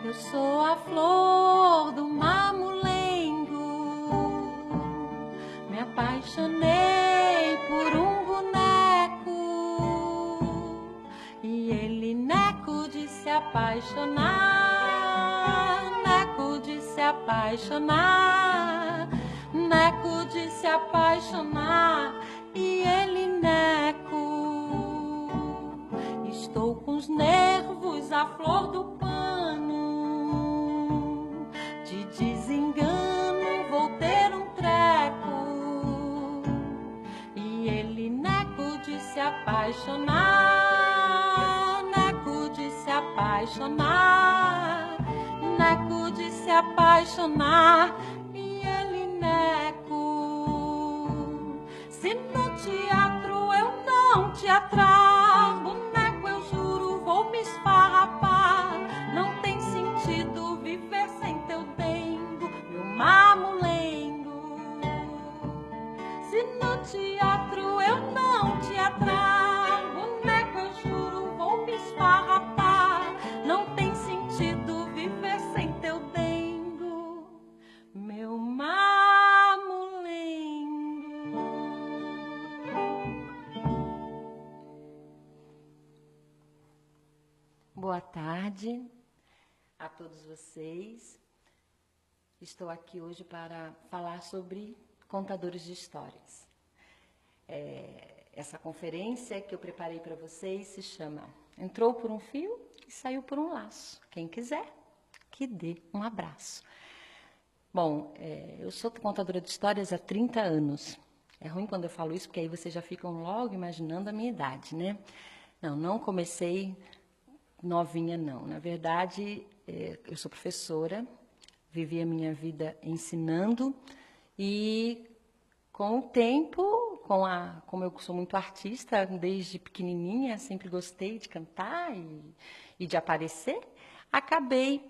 Eu sou a flor do mamulengo, me apaixonei por um boneco e ele neco de se apaixonar, neco de se apaixonar, neco de se apaixonar e ele neco. Estou com os nervos à flor do pano, de desengano vou ter um treco e ele neco de se apaixonar, neco de se apaixonar, neco de se apaixonar e ele neco. Se no teatro eu não te atrair, boneco, eu juro, vou me esfarrapar. Não tem sentido viver sem teu dengo, meu mamulengo. Se no teatro eu não te atrair, boneco, eu juro, vou me esfarrapar. Não tem sentido viver sem teu dengo, meu mamulengo. Boa tarde a todos vocês. Estou aqui hoje para falar sobre contadores de histórias. Essa conferência que eu preparei para vocês se chama Entrou por um Fio e Saiu por um Laço. Quem quiser, que dê um abraço. Bom, eu sou contadora de histórias há 30 anos. É ruim quando eu falo isso, porque aí vocês já ficam logo imaginando a minha idade, né? Não comecei novinha, não. Na verdade, eu sou professora, vivi a minha vida ensinando e com o tempo, como eu sou muito artista, desde pequenininha, sempre gostei de cantar e de aparecer, acabei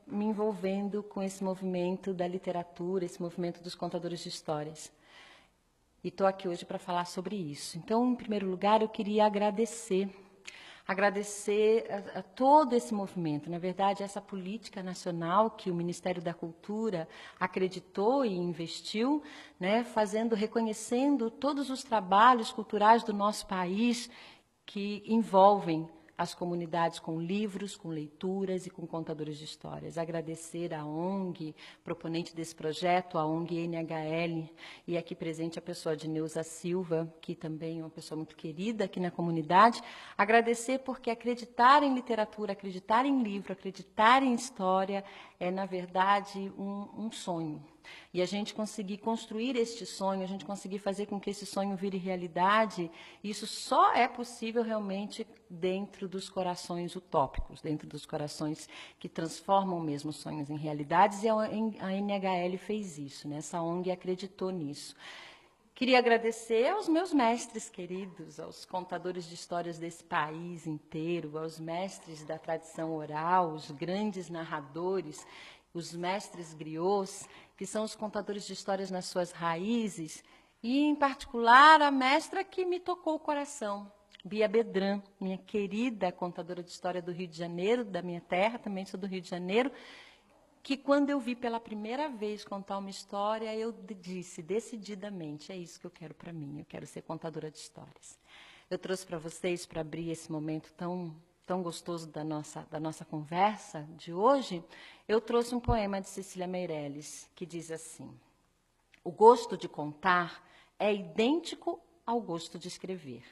me envolvendo com esse movimento da literatura, esse movimento dos contadores de histórias. E estou aqui hoje para falar sobre isso. Então, em primeiro lugar, eu queria agradecer a todo esse movimento, na verdade, essa política nacional que o Ministério da Cultura acreditou e investiu, né, reconhecendo todos os trabalhos culturais do nosso país que envolvem as comunidades com livros, com leituras e com contadores de histórias. Agradecer à ONG, proponente desse projeto, a ONG NHL, e aqui presente a pessoa de Neuza Silva, que também é uma pessoa muito querida aqui na comunidade. Agradecer porque acreditar em literatura, acreditar em livro, acreditar em história é, na verdade, um sonho. E a gente conseguir construir este sonho, a gente conseguir fazer com que esse sonho vire realidade, isso só é possível realmente dentro dos corações utópicos, dentro dos corações que transformam mesmo sonhos em realidades, e a NHL fez isso, né? Essa ONG acreditou nisso. Queria agradecer aos meus mestres queridos, aos contadores de histórias desse país inteiro, aos mestres da tradição oral, os grandes narradores, os mestres griots, que são os contadores de histórias nas suas raízes, e, em particular, a mestra que me tocou o coração, Bia Bedran, minha querida contadora de história do Rio de Janeiro, da minha terra, também sou do Rio de Janeiro, que quando eu vi pela primeira vez contar uma história, eu disse decididamente, é isso que eu quero para mim, eu quero ser contadora de histórias. Eu trouxe para vocês, para abrir esse momento tão gostoso da nossa conversa de hoje, eu trouxe um poema de Cecília Meirelles, que diz assim: o gosto de contar é idêntico ao gosto de escrever.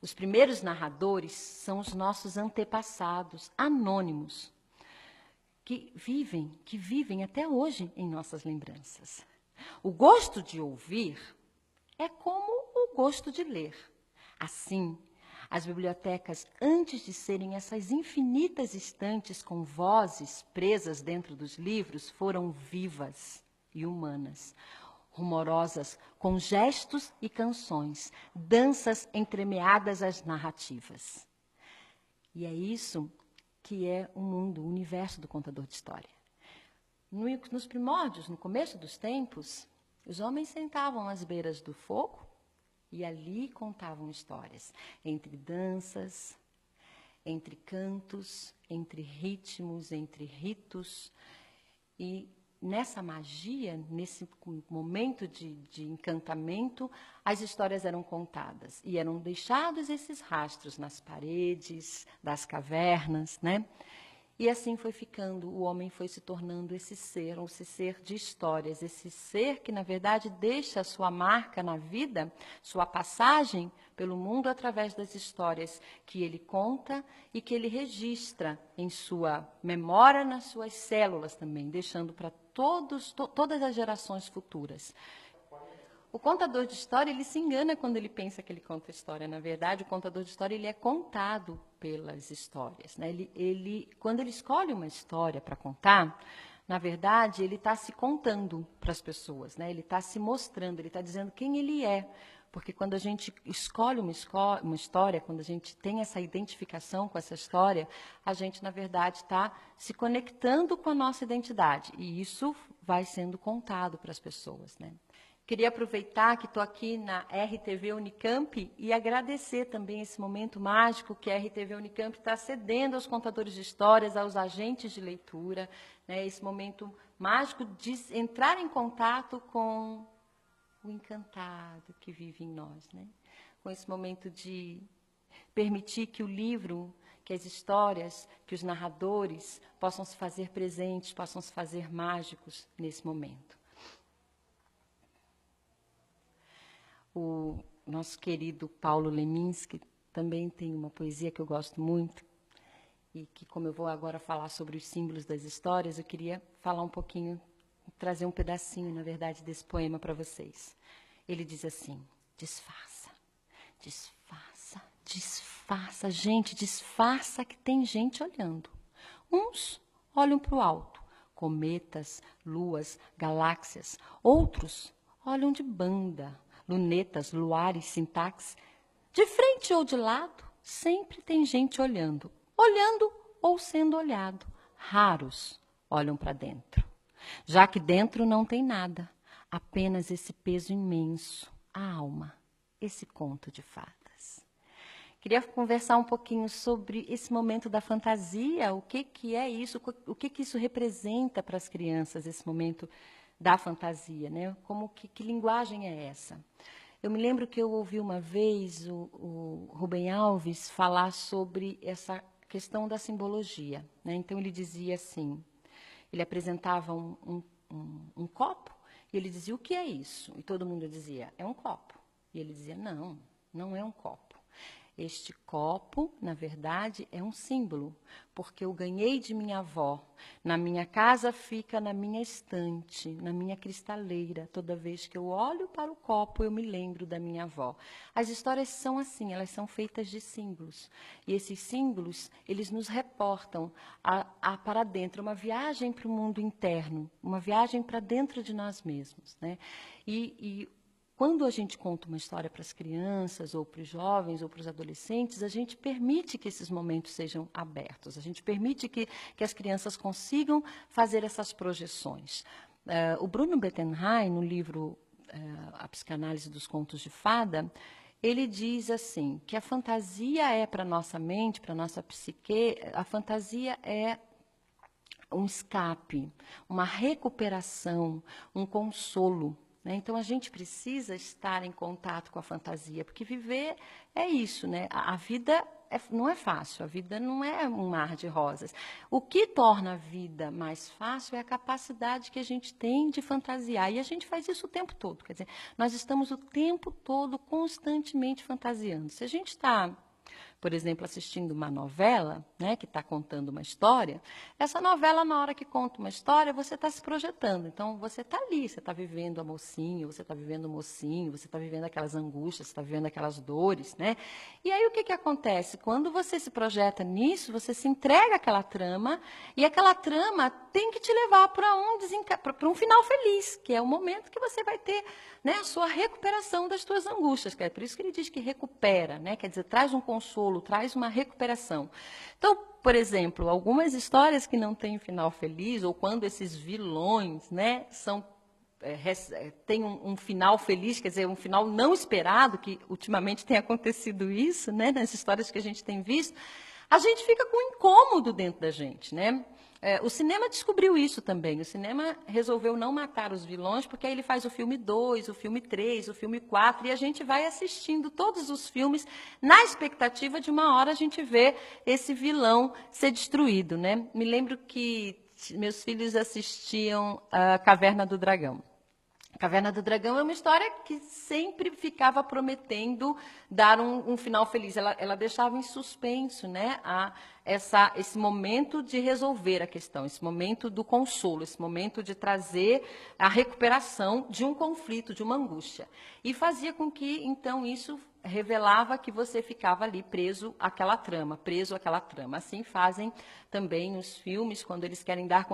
Os primeiros narradores são os nossos antepassados, anônimos, que vivem até hoje em nossas lembranças. O gosto de ouvir é como o gosto de ler. Assim, as bibliotecas, antes de serem essas infinitas estantes com vozes presas dentro dos livros, foram vivas e humanas, rumorosas, com gestos e canções, danças entremeadas às narrativas. E é isso que é o mundo, o universo do contador de história. Nos primórdios, no começo dos tempos, os homens sentavam às beiras do fogo e ali contavam histórias, entre danças, entre cantos, entre ritmos, entre ritos. E nessa magia, nesse momento de encantamento, as histórias eram contadas. E eram deixados esses rastros nas paredes das cavernas, né? E assim foi ficando, o homem foi se tornando esse ser de histórias, esse ser que, na verdade, deixa a sua marca na vida, sua passagem pelo mundo através das histórias que ele conta e que ele registra em sua memória, nas suas células também, deixando para todas as gerações futuras. O contador de história, ele se engana quando ele pensa que ele conta história. Na verdade, o contador de história, ele é contado pelas histórias, né? Quando ele escolhe uma história para contar, na verdade, ele está se contando para as pessoas, né? Ele está se mostrando, ele está dizendo quem ele é. Porque quando a gente escolhe uma história, quando a gente tem essa identificação com essa história, a gente, na verdade, está se conectando com a nossa identidade. E isso vai sendo contado para as pessoas, né? Queria aproveitar que estou aqui na RTV Unicamp e agradecer também esse momento mágico que a RTV Unicamp está cedendo aos contadores de histórias, aos agentes de leitura, né, esse momento mágico de entrar em contato com o encantado que vive em nós, né? Com esse momento de permitir que o livro, que as histórias, que os narradores possam se fazer presentes, possam se fazer mágicos nesse momento. O nosso querido Paulo Leminski também tem uma poesia que eu gosto muito, e que, como eu vou agora falar sobre os símbolos das histórias, eu queria falar um pouquinho, trazer um pedacinho, na verdade, desse poema para vocês. Ele diz assim: disfarça, disfarça, disfarça, gente, disfarça que tem gente olhando. Uns olham para o alto, cometas, luas, galáxias. Outros olham de banda, lunetas, luares, sintaxes. De frente ou de lado, sempre tem gente olhando. Olhando ou sendo olhado. Raros olham para dentro. Já que dentro não tem nada, apenas esse peso imenso, a alma, esse conto de fadas. Queria conversar um pouquinho sobre esse momento da fantasia, o que é isso, o que isso representa para as crianças, esse momento da fantasia, né? Que linguagem é essa? Eu me lembro que eu ouvi uma vez o Rubem Alves falar sobre essa questão da simbologia, né? Então, ele dizia assim, ele apresentava um copo, e ele dizia, o que é isso? E todo mundo dizia, é um copo. E ele dizia, não, não é um copo. Este copo, na verdade, é um símbolo, porque eu ganhei de minha avó. Na minha casa fica na minha estante, na minha cristaleira. Toda vez que eu olho para o copo, eu me lembro da minha avó. As histórias são assim, elas são feitas de símbolos. E esses símbolos, eles nos reportam para dentro, uma viagem para o mundo interno, uma viagem para dentro de nós mesmos, né? Quando a gente conta uma história para as crianças, ou para os jovens, ou para os adolescentes, a gente permite que esses momentos sejam abertos, a gente permite que as crianças consigam fazer essas projeções. O Bruno Bettenheim, no livro A Psicanálise dos Contos de Fada, ele diz assim, que a fantasia é para a nossa mente, para a nossa psique, a fantasia é um escape, uma recuperação, um consolo. Então, a gente precisa estar em contato com a fantasia, porque viver é isso, né? A vida não é fácil, a vida não é um mar de rosas. O que torna a vida mais fácil é a capacidade que a gente tem de fantasiar, e a gente faz isso o tempo todo. Quer dizer, nós estamos o tempo todo constantemente fantasiando. Se a gente está, por exemplo, assistindo uma novela, né, que está contando uma história, essa novela, na hora que conta uma história, você está se projetando. Então, você está ali, você está vivendo a mocinha, você está vivendo o mocinho, você está vivendo aquelas angústias, você está vivendo aquelas dores, né? E aí, o que acontece? Quando você se projeta nisso, você se entrega àquela trama, e aquela trama tem que te levar para um final feliz, que é o momento que você vai ter, né, a sua recuperação das suas angústias. Que é por isso que ele diz que recupera, né? Quer dizer, traz um consolo, traz uma recuperação. Então, por exemplo, algumas histórias que não têm final feliz, ou quando esses vilões, né, tem um final feliz, quer dizer, um final não esperado, que ultimamente tem acontecido isso, né, nas histórias que a gente tem visto, a gente fica com um incômodo dentro da gente, né? O cinema descobriu isso também. O cinema resolveu não matar os vilões, porque aí ele faz o filme 2, o filme 3, o filme 4, e a gente vai assistindo todos os filmes na expectativa de uma hora a gente ver esse vilão ser destruído, né? Me lembro que meus filhos assistiam a Caverna do Dragão. A Caverna do Dragão é uma história que sempre ficava prometendo dar um final feliz. Ela deixava em suspenso, né, esse momento de resolver a questão, esse momento do consolo, esse momento de trazer a recuperação de um conflito, de uma angústia. E fazia com que, então, isso revelava que você ficava ali preso àquela trama, preso àquela trama. Assim fazem também os filmes, quando eles querem dar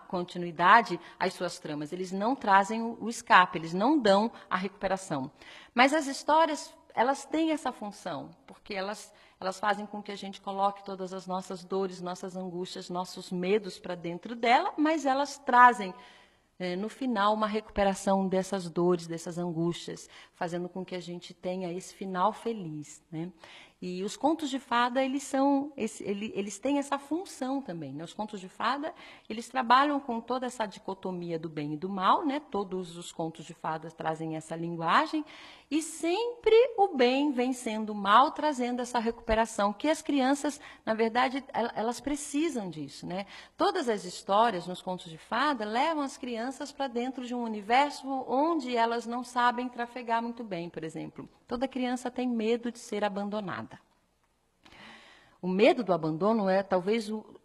continuidade às suas tramas. Eles não trazem o escape, eles não dão a recuperação. Mas as histórias, elas têm essa função, porque elas fazem com que a gente coloque todas as nossas dores, nossas angústias, nossos medos para dentro dela, mas elas trazem no final, uma recuperação dessas dores, dessas angústias, fazendo com que a gente tenha esse final feliz, né? E os contos de fada, eles têm essa função também, né? Os contos de fada, eles trabalham com toda essa dicotomia do bem e do mal, né? Todos os contos de fadas trazem essa linguagem, e sempre o bem vencendo o mal, trazendo essa recuperação, que as crianças, na verdade, elas precisam disso, né? Todas as histórias nos contos de fada levam as crianças para dentro de um universo onde elas não sabem trafegar muito bem, por exemplo. Toda criança tem medo de ser abandonada. O medo do abandono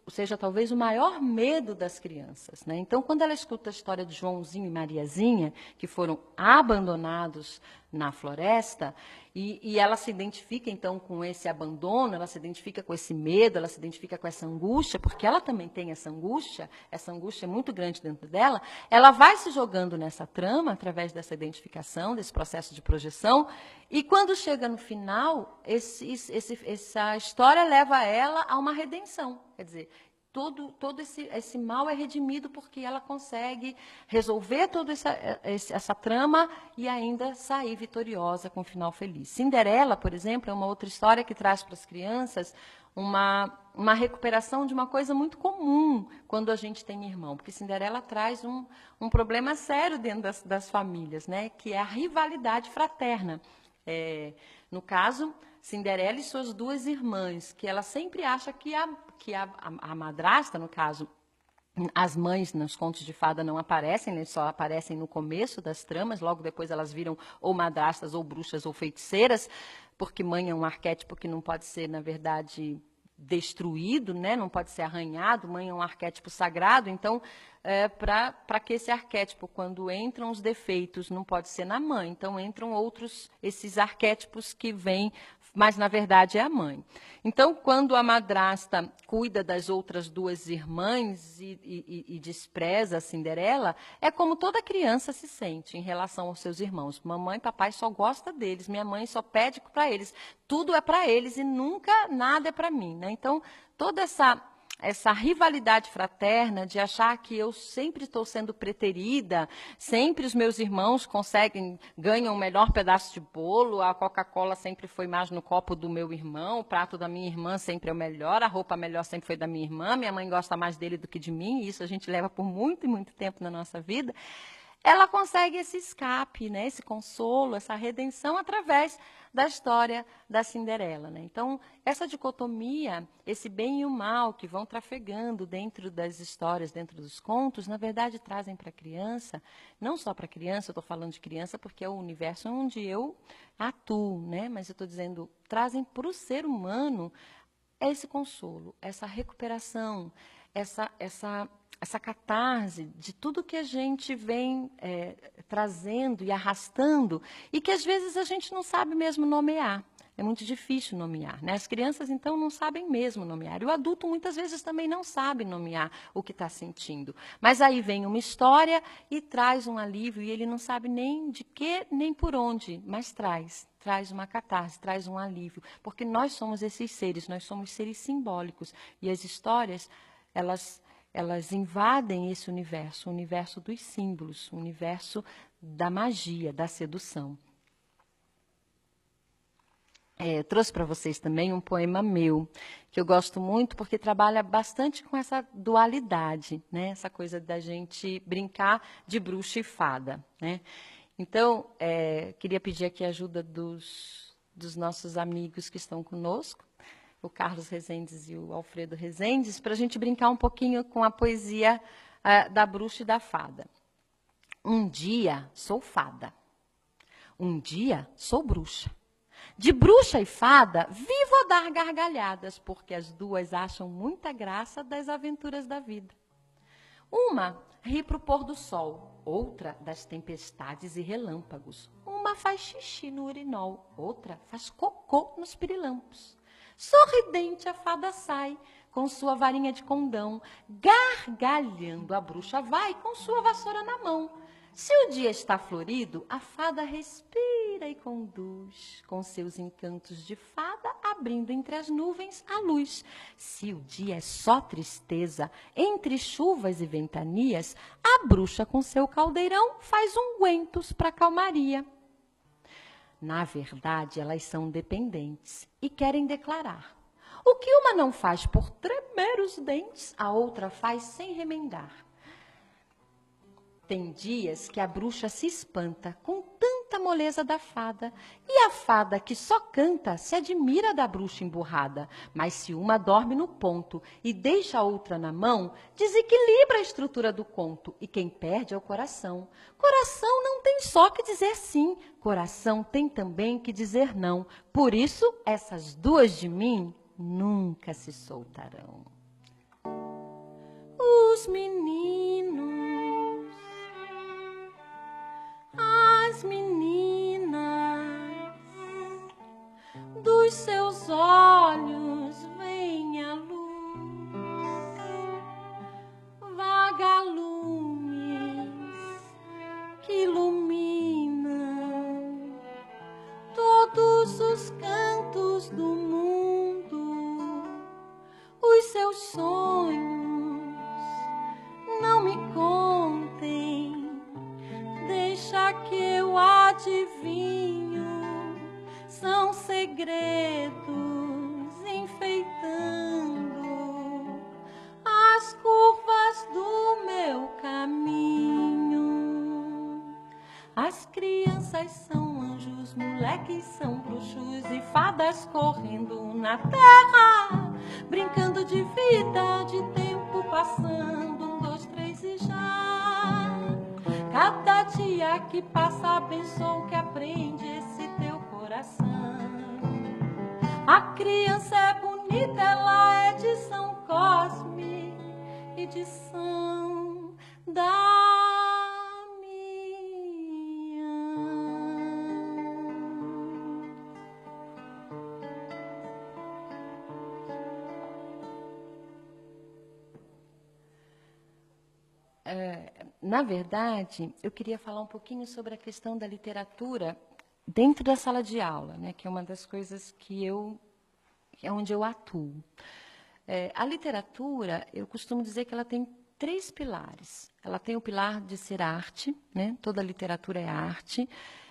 seja talvez o maior medo das crianças, né? Então, quando ela escuta a história de Joãozinho e Mariazinha, que foram abandonados na floresta, e ela se identifica, então, com esse abandono, ela se identifica com esse medo, ela se identifica com essa angústia, porque ela também tem essa angústia é muito grande dentro dela, ela vai se jogando nessa trama, através dessa identificação, desse processo de projeção, e quando chega no final, essa história leva ela a uma redenção. Quer dizer, todo esse mal é redimido porque ela consegue resolver toda essa trama e ainda sair vitoriosa com um final feliz. Cinderela, por exemplo, é uma outra história que traz para as crianças uma recuperação de uma coisa muito comum quando a gente tem irmão, porque Cinderela traz um problema sério dentro das famílias, né, que é a rivalidade fraterna. No caso, Cinderela e suas duas irmãs, que ela sempre acha que a madrasta, no caso, as mães nos contos de fada não aparecem, eles só aparecem no começo das tramas, logo depois elas viram ou madrastas, ou bruxas, ou feiticeiras, porque mãe é um arquétipo que não pode ser, na verdade, destruído, né? Não pode ser arranhado, mãe é um arquétipo sagrado, então, para que esse arquétipo, quando entram os defeitos, não pode ser na mãe, então entram esses arquétipos que vêm, mas na verdade é a mãe. Então, quando a madrasta cuida das outras duas irmãs e despreza a Cinderela, é como toda criança se sente em relação aos seus irmãos. Mamãe e papai só gosta deles, minha mãe só pede para eles. Tudo é para eles e nunca nada é para mim, né? Então, toda essa rivalidade fraterna de achar que eu sempre estou sendo preterida, sempre os meus irmãos ganham o melhor pedaço de bolo, a Coca-Cola sempre foi mais no copo do meu irmão, o prato da minha irmã sempre é o melhor, a roupa melhor sempre foi da minha irmã, minha mãe gosta mais dele do que de mim, e isso a gente leva por muito e muito tempo na nossa vida. Ela consegue esse escape, né, esse consolo, essa redenção através da história da Cinderela, né? Então, essa dicotomia, esse bem e o mal que vão trafegando dentro das histórias, dentro dos contos, na verdade trazem para a criança, não só para a criança, eu estou falando de criança porque é o universo onde eu atuo, né? Mas eu estou dizendo, trazem para o ser humano esse consolo, essa recuperação, essa catarse de tudo que a gente vem trazendo e arrastando e que às vezes a gente não sabe mesmo nomear. É muito difícil nomear, né? As crianças, então, não sabem mesmo nomear. E o adulto, muitas vezes, também não sabe nomear o que está sentindo. Mas aí vem uma história e traz um alívio, e ele não sabe nem de que, nem por onde, mas traz uma catarse, traz um alívio. Porque nós somos esses seres, nós somos seres simbólicos. E as histórias, elas invadem esse universo, o universo dos símbolos, o universo da magia, da sedução. trouxe para vocês também um poema meu, que eu gosto muito porque trabalha bastante com essa dualidade, né? Essa coisa da gente brincar de bruxa e fada, né? Então, queria pedir aqui a ajuda dos nossos amigos que estão conosco, o Carlos Rezendes e o Alfredo Rezendes, para a gente brincar um pouquinho com a poesia da bruxa e da fada. Um dia sou fada, um dia sou bruxa. De bruxa e fada, vivo a dar gargalhadas, porque as duas acham muita graça das aventuras da vida. Uma ri para o pôr do sol, outra das tempestades e relâmpagos. Uma faz xixi no urinol, outra faz cocô nos pirilampos. Sorridente a fada sai, com sua varinha de condão, gargalhando a bruxa vai com sua vassoura na mão. Se o dia está florido, a fada respira e conduz, com seus encantos de fada, abrindo entre as nuvens a luz. Se o dia é só tristeza, entre chuvas e ventanias, a bruxa com seu caldeirão faz ungüentos para calmaria. Na verdade, elas são dependentes e querem declarar. O que uma não faz por tremer os dentes, a outra faz sem remendar. Tem dias que a bruxa se espanta com tanta moleza da fada, e a fada que só canta se admira da bruxa emburrada. Mas se uma dorme no ponto e deixa a outra na mão, desequilibra a estrutura do conto, e quem perde é o coração. Coração não tem só que dizer sim, coração tem também que dizer não. Por isso, essas duas de mim nunca se soltarão. Os meninos, as meninas, dos seus olhos vem a luz, vagalumes que iluminam todos os cantos do mundo. Os seus sonhos não me contem, deixa que eu adivinho, são segredos enfeitando as curvas do meu caminho. As crianças são anjos, moleques são bruxos e fadas correndo na terra, brincando de vida, de tempo passando, 1, 2, 3 e já. Cada dia que passa abençoa o que aprende esse teu coração. A criança é bonita, ela é de São Cosme e de São Damião. Na verdade, eu queria falar um pouquinho sobre a questão da literatura dentro da sala de aula, né, que é uma das coisas que é onde eu atuo. A literatura, eu costumo dizer que ela tem 3 pilares. Ela tem o pilar de ser arte, né, toda literatura é arte.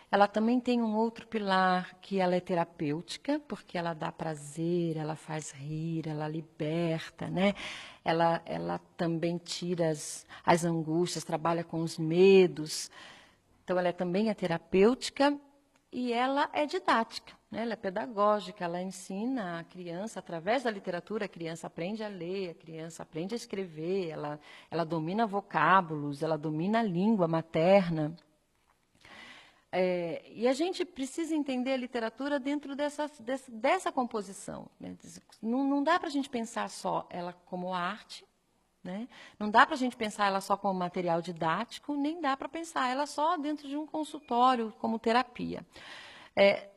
Ela também tem um outro pilar que ela é terapêutica, porque ela dá prazer, ela faz rir, ela liberta, né? Ela também tira as angústias, trabalha com os medos. Então, ela também é terapêutica e ela é didática, né? Ela é pedagógica, ela ensina a criança, através da literatura, a criança aprende a ler, a criança aprende a escrever, ela domina vocábulos, ela domina a língua materna. E a gente precisa entender a literatura dentro dessa composição, né? Não dá para a gente pensar só ela como arte, né? Não dá para a gente pensar ela só como material didático, nem dá para pensar ela só dentro de um consultório como terapia.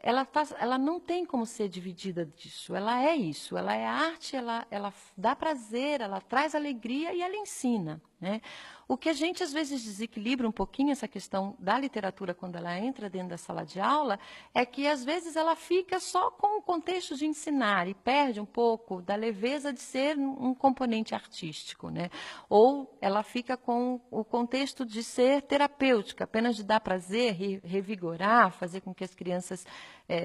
Ela não tem como ser dividida disso, ela é isso, ela é arte, ela dá prazer, ela traz alegria e ela ensina. né? O que a gente, às vezes, desequilibra um pouquinho essa questão da literatura quando ela entra dentro da sala de aula, é que, às vezes, ela fica só com o contexto de ensinar e perde um pouco da leveza de ser um componente artístico, né? Ou ela fica com o contexto de ser terapêutica, apenas de dar prazer, revigorar, fazer com que as crianças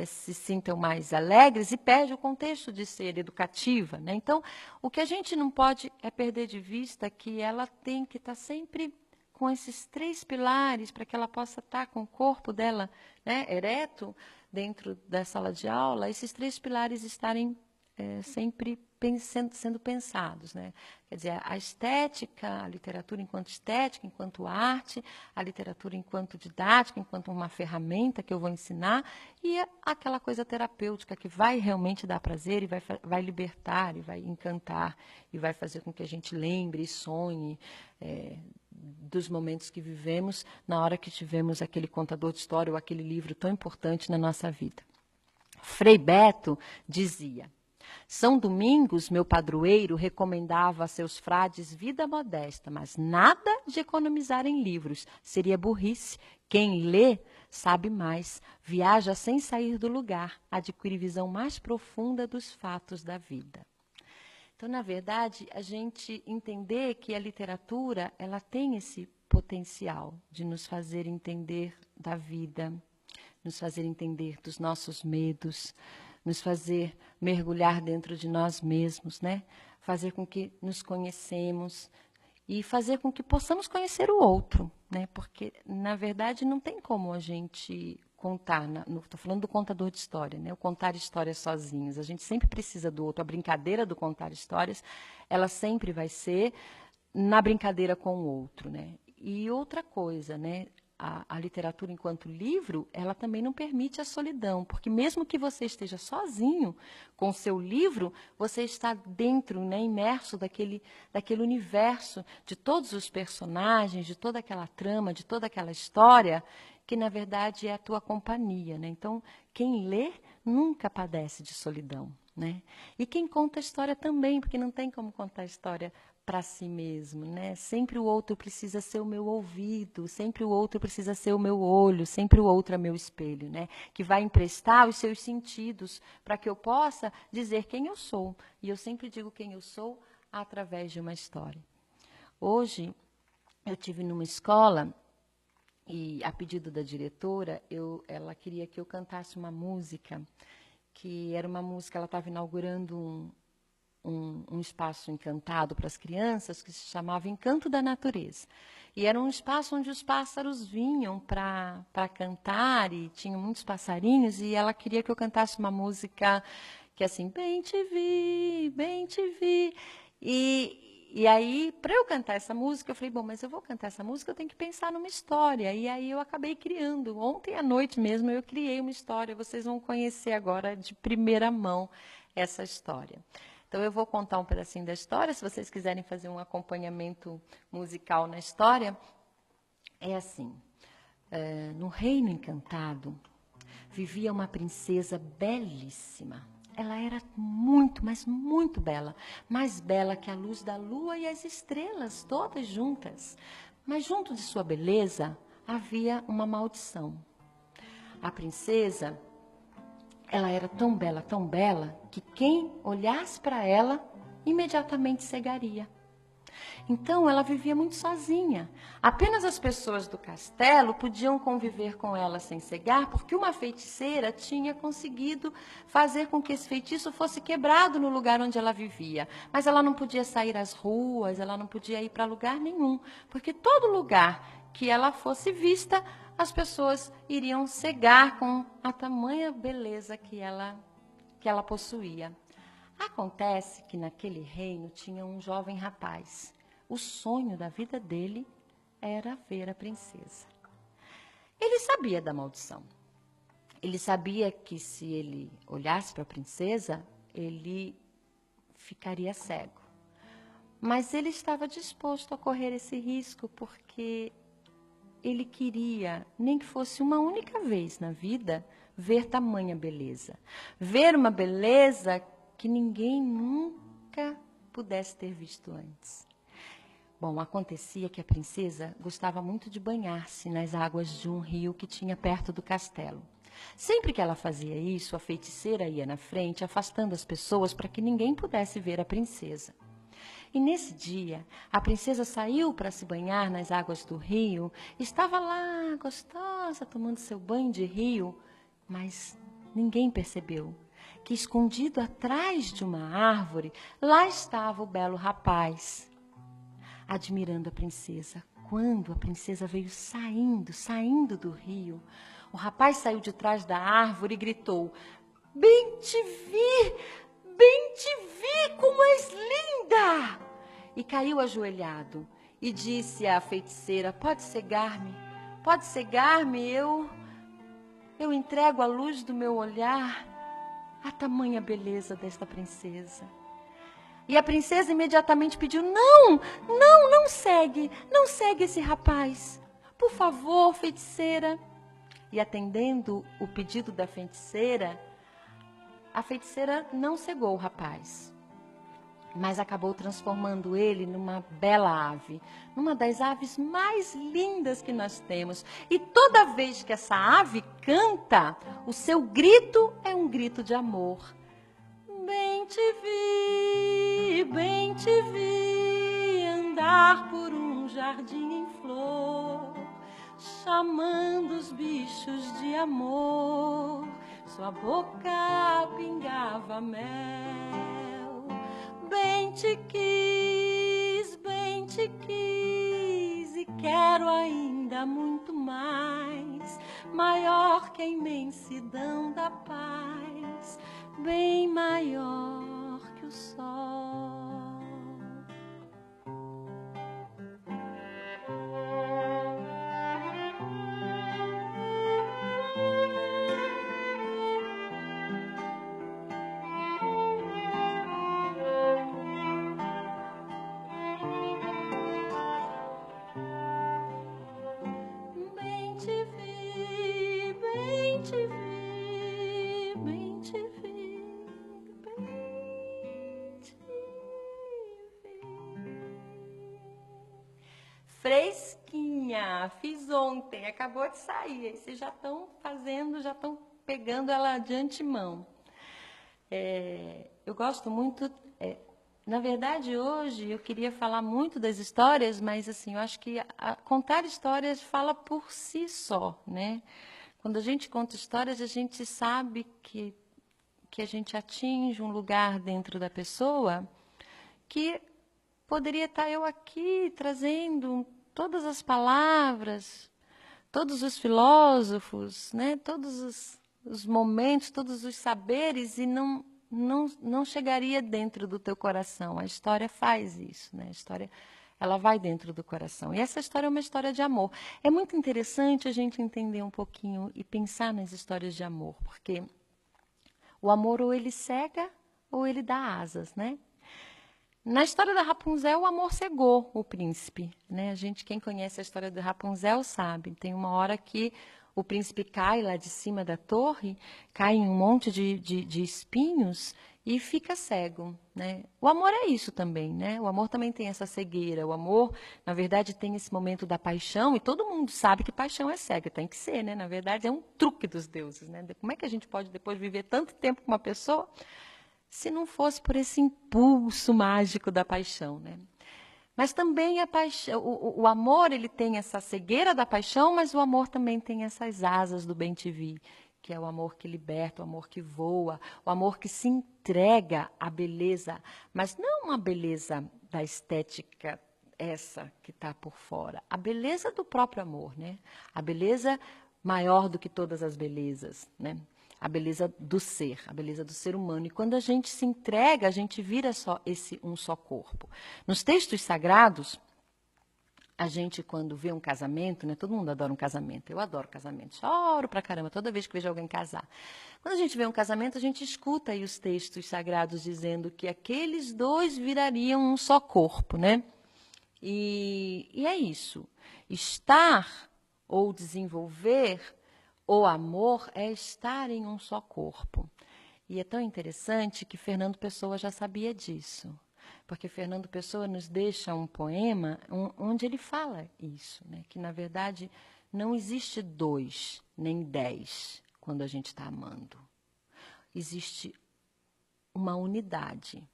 se sintam mais alegres e perde o contexto de ser educativa, né? Então, o que a gente não pode é perder de vista que ela tem que estar sempre com esses 3 pilares para que ela possa estar com o corpo dela, né, ereto dentro da sala de aula, esses 3 pilares estarem sempre sendo pensados, né? Quer dizer, a estética, a literatura enquanto estética, enquanto arte, a literatura enquanto didática, enquanto uma ferramenta que eu vou ensinar, e aquela coisa terapêutica que vai realmente dar prazer e vai libertar, e vai encantar, e vai fazer com que a gente lembre e sonhe dos momentos que vivemos na hora que tivemos aquele contador de história ou aquele livro tão importante na nossa vida. Frei Beto dizia: São Domingos, meu padroeiro, recomendava a seus frades vida modesta, mas nada de economizar em livros. Seria burrice. Quem lê sabe mais, viaja sem sair do lugar, adquire visão mais profunda dos fatos da vida. Então, na verdade, a gente entender que a literatura ela tem esse potencial de nos fazer entender da vida, nos fazer entender dos nossos medos, nos fazer mergulhar dentro de nós mesmos, né? Fazer com que nos conhecemos e fazer com que possamos conhecer o outro, né? Porque, na verdade, não tem como a gente contar, estou falando do contador de história, né? O contar histórias sozinhos, a gente sempre precisa do outro. A brincadeira do contar histórias, ela sempre vai ser na brincadeira com o outro, né? E outra coisa, né? A literatura enquanto livro, ela também não permite a solidão, porque mesmo que você esteja sozinho com o seu livro, você está dentro, né, imerso daquele universo de todos os personagens, de toda aquela trama, de toda aquela história, que na verdade é a tua companhia, né? Então, quem lê nunca padece de solidão, né? E quem conta a história também, porque não tem como contar a história para si mesmo, né? Sempre o outro precisa ser o meu ouvido, sempre o outro precisa ser o meu olho, sempre o outro é meu espelho, né? Que vai emprestar os seus sentidos para que eu possa dizer quem eu sou. E eu sempre digo quem eu sou através de uma história. Hoje, eu tive numa escola e, a pedido da diretora, ela queria que eu cantasse uma música, que era uma música, ela estava inaugurando um espaço encantado para as crianças, que se chamava Encanto da Natureza. E era um espaço onde os pássaros vinham para cantar, e tinha muitos passarinhos, e ela queria que eu cantasse uma música que assim, bem te vi, bem te vi. E aí, para eu cantar essa música, eu falei, bom, mas eu vou cantar essa música, eu tenho que pensar numa história. E aí eu acabei criando. Ontem à noite mesmo eu criei uma história, vocês vão conhecer agora de primeira mão essa história. Então, eu vou contar um pedacinho da história, se vocês quiserem fazer um acompanhamento musical na história. É assim, no reino encantado, vivia uma princesa belíssima. Ela era muito, mas muito bela, mais bela que a luz da lua e as estrelas, todas juntas. Mas junto de sua beleza, havia uma maldição. A princesa, ela era tão bela, que quem olhasse para ela, imediatamente cegaria. Então, ela vivia muito sozinha. Apenas as pessoas do castelo podiam conviver com ela sem cegar, porque uma feiticeira tinha conseguido fazer com que esse feitiço fosse quebrado no lugar onde ela vivia. Mas ela não podia sair às ruas, ela não podia ir para lugar nenhum, porque todo lugar que ela fosse vista, as pessoas iriam cegar com a tamanha beleza que ela possuía. Acontece que naquele reino tinha um jovem rapaz. O sonho da vida dele era ver a princesa. Ele sabia da maldição. Ele sabia que se ele olhasse para a princesa, ele ficaria cego. Mas ele estava disposto a correr esse risco porque ele queria, nem que fosse uma única vez na vida, ver tamanha beleza. Ver uma beleza que ninguém nunca pudesse ter visto antes. Bom, acontecia que a princesa gostava muito de banhar-se nas águas de um rio que tinha perto do castelo. Sempre que ela fazia isso, a feiticeira ia na frente, afastando as pessoas para que ninguém pudesse ver a princesa. E nesse dia, a princesa saiu para se banhar nas águas do rio, estava lá, gostosa, tomando seu banho de rio, mas ninguém percebeu que, escondido atrás de uma árvore, lá estava o belo rapaz, admirando a princesa. Quando a princesa veio saindo do rio, o rapaz saiu de trás da árvore e gritou: bem te vi, como és linda! E caiu ajoelhado e disse à feiticeira: pode cegar-me, eu entrego à luz do meu olhar a tamanha beleza desta princesa. E a princesa imediatamente pediu: não segue esse rapaz. Por favor, feiticeira. E atendendo o pedido da feiticeira, a feiticeira não cegou o rapaz, mas acabou transformando ele numa bela ave, numa das aves mais lindas que nós temos. E toda vez que essa ave canta, o seu grito é um grito de amor. Bem te vi andar por um jardim em flor, chamando os bichos de amor. Sua boca pingava mel. Bem te quis e quero ainda muito mais, maior que a imensidão da paz, bem maior que o sol. Bem te vi, bem te vi, bem te vi, bem te vi. Fresquinha, fiz ontem, acabou de sair. Aí vocês já estão fazendo, já estão pegando ela de antemão. Eu gosto muito. Na verdade, hoje eu queria falar muito das histórias, mas assim, eu acho que contar histórias fala por si só, né? Quando a gente conta histórias, a gente sabe que a gente atinge um lugar dentro da pessoa que poderia estar eu aqui trazendo todas as palavras, todos os filósofos, né? Todos os momentos, todos os saberes, e não chegaria dentro do teu coração. A história faz isso, né? A história, ela vai dentro do coração. E essa história é uma história de amor. É muito interessante a gente entender um pouquinho e pensar nas histórias de amor, porque o amor ou ele cega ou ele dá asas, né? Na história da Rapunzel, o amor cegou o príncipe, né? Quem conhece a história da Rapunzel sabe. Tem uma hora que o príncipe cai lá de cima da torre, cai em um monte de espinhos e fica cego, né? O amor é isso também, né? O amor também tem essa cegueira. O amor, na verdade, tem esse momento da paixão, e todo mundo sabe que paixão é cega, tem que ser, né? Na verdade, é um truque dos deuses, né? Como é que a gente pode depois viver tanto tempo com uma pessoa se não fosse por esse impulso mágico da paixão, né? Mas também a paixão, o amor, ele tem essa cegueira da paixão, mas o amor também tem essas asas do bem-te-vi, que é o amor que liberta, o amor que voa, o amor que se entrega à beleza, mas não uma beleza da estética, essa que está por fora, a beleza do próprio amor, né? A beleza maior do que todas as belezas, né? A beleza do ser humano. E quando a gente se entrega, a gente vira só esse um só corpo. Nos textos sagrados, a gente, quando vê um casamento, né? Todo mundo adora um casamento. Eu adoro casamento. Choro pra caramba toda vez que vejo alguém casar. Quando a gente vê um casamento, a gente escuta aí os textos sagrados dizendo que aqueles dois virariam um só corpo, né? E é isso. Estar ou desenvolver o amor é estar em um só corpo. E é tão interessante que Fernando Pessoa já sabia disso. porque Fernando Pessoa nos deixa um poema onde ele fala isso, né? Que, na verdade, não existe 2 nem 10 quando a gente está amando. Existe uma unidade,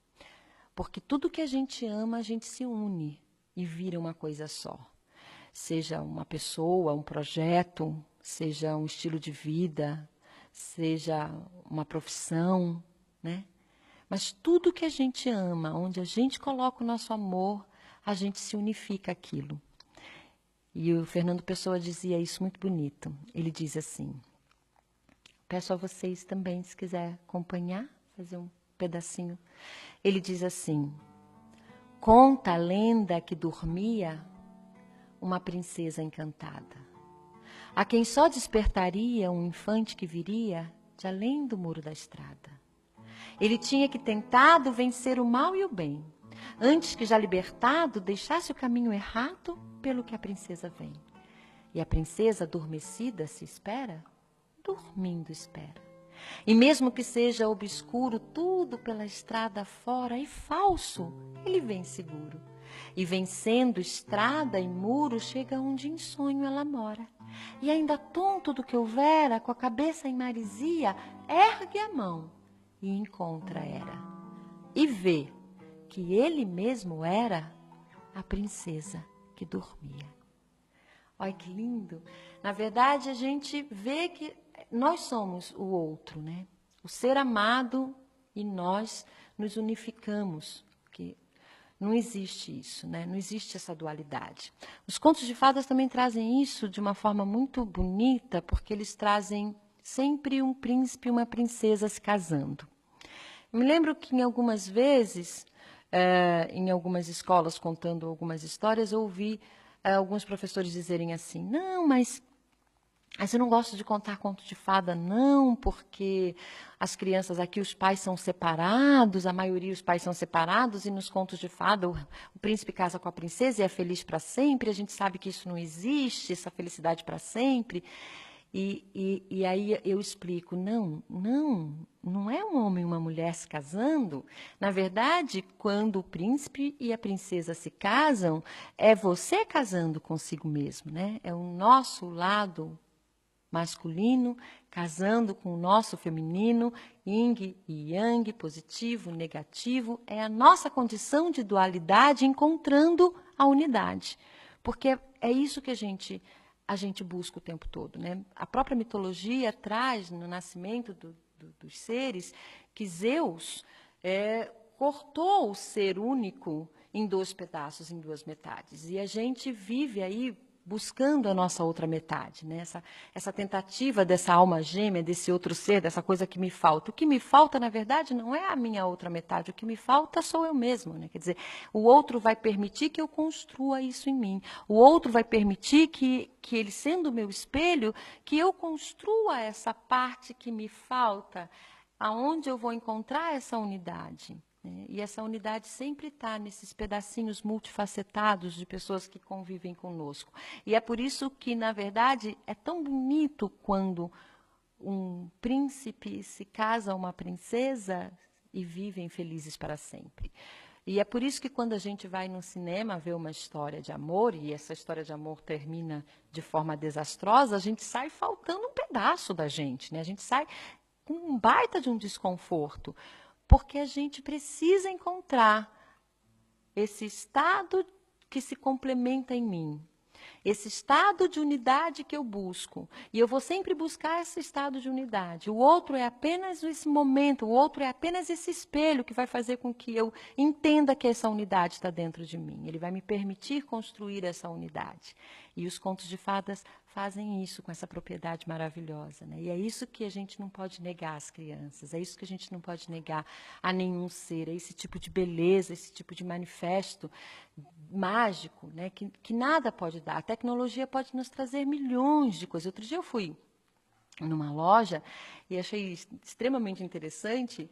porque tudo que a gente ama, a gente se une e vira uma coisa só. Seja uma pessoa, um projeto, seja um estilo de vida, seja uma profissão, né? Mas tudo que a gente ama, onde a gente coloca o nosso amor, a gente se unifica aquilo. E o Fernando Pessoa dizia isso muito bonito. Ele diz assim, peço a vocês também, se quiser acompanhar, fazer um pedacinho. Ele diz assim, conta a lenda que dormia uma princesa encantada, a quem só despertaria um infante que viria de além do muro da estrada. Ele tinha que tentado vencer o mal e o bem, antes que já libertado deixasse o caminho errado pelo que a princesa vem. E a princesa adormecida se espera, dormindo espera. E mesmo que seja obscuro tudo pela estrada fora e falso, ele vem seguro. E vencendo estrada e muro, chega onde em sonho ela mora. E ainda tonto do que houvera, com a cabeça em marisia, ergue a mão e encontra Hera. E vê que ele mesmo era a princesa que dormia. Olha que lindo. Na verdade, a gente vê que nós somos o outro, né? O ser amado e nós nos unificamos. Que não existe isso, né? Não existe essa dualidade. Os contos de fadas também trazem isso de uma forma muito bonita, porque eles trazem sempre um príncipe e uma princesa se casando. Me lembro que em algumas vezes, em algumas escolas, contando algumas histórias, eu ouvi alguns professores dizerem assim, não, mas eu não gosto de contar conto de fada, não, porque as crianças aqui, os pais são separados, a maioria os pais são separados, e nos contos de fada o príncipe casa com a princesa e é feliz para sempre, a gente sabe que isso não existe, essa felicidade para sempre. E aí eu explico, não é um homem e uma mulher se casando. Na verdade, quando o príncipe e a princesa se casam, é você casando consigo mesmo, né? É o nosso lado masculino casando com o nosso feminino, yin e yang, positivo, negativo. É a nossa condição de dualidade encontrando a unidade. Porque é isso que a gente busca o tempo todo, né? A própria mitologia traz no nascimento dos seres que Zeus cortou o ser único em 2 pedaços, em 2 metades. E a gente vive aí buscando a nossa outra metade, né? Essa tentativa dessa alma gêmea, desse outro ser, dessa coisa que me falta. O que me falta, na verdade, não é a minha outra metade. O que me falta sou eu mesmo, né? Quer dizer, o outro vai permitir que eu construa isso em mim. O outro vai permitir que ele, sendo o meu espelho, que eu construa essa parte que me falta, aonde eu vou encontrar essa unidade. E essa unidade sempre está nesses pedacinhos multifacetados de pessoas que convivem conosco. E é por isso que, na verdade, é tão bonito quando um príncipe se casa a uma princesa e vivem felizes para sempre. E é por isso que quando a gente vai no cinema ver uma história de amor, e essa história de amor termina de forma desastrosa, a gente sai faltando um pedaço da gente, né? A gente sai com um baita de um desconforto. Porque a gente precisa encontrar esse estado que se complementa em mim, esse estado de unidade que eu busco. E eu vou sempre buscar esse estado de unidade. O outro é apenas esse momento, o outro é apenas esse espelho que vai fazer com que eu entenda que essa unidade está dentro de mim. Ele vai me permitir construir essa unidade. E os contos de fadas fazem isso com essa propriedade maravilhosa, né? E é isso que a gente não pode negar às crianças, é isso que a gente não pode negar a nenhum ser, é esse tipo de beleza, esse tipo de manifesto mágico, né? Que nada pode dar. A tecnologia pode nos trazer milhões de coisas. Outro dia eu fui numa loja e achei extremamente interessante